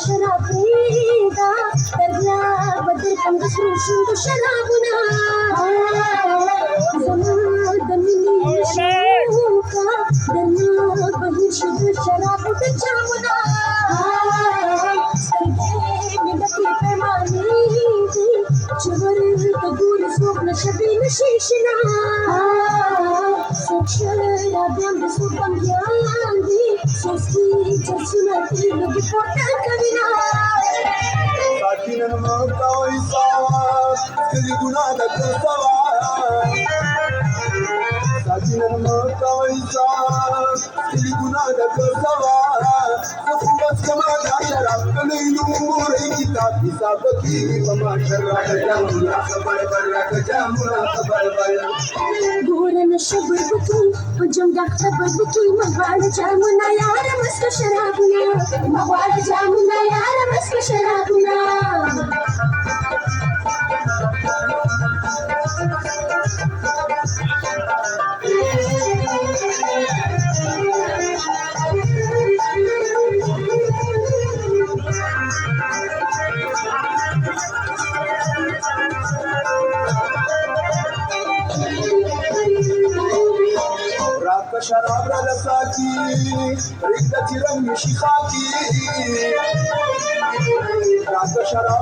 शराबेदा दर्या बदर कंग सुशुंग शराबुना दमिनी शूका दर्या बहिर शुद्ध शराब जामुना निडके पैमाने दी चवर कबूल स्वप्न शबीन शीशना सोचरा बंद सुबंग यांदी सोची चर्चुना तिलग पोटा कविना साथीनं मग कधी गुन्हा दखसावा साथीनं मग कधी गुन्हा दखसावा खूपच कमाला शराब कली नूर किताब हिसाब की ममा शराब जामुना खबर खबर गोरन शबर की पजम खबर की मवाड़ जामुना यार मस्त शराबुना मवाड़ जामुना यार मस्त शराबुना रात शराब रसाची रिक्त चिरंगी शिखाची रात शराब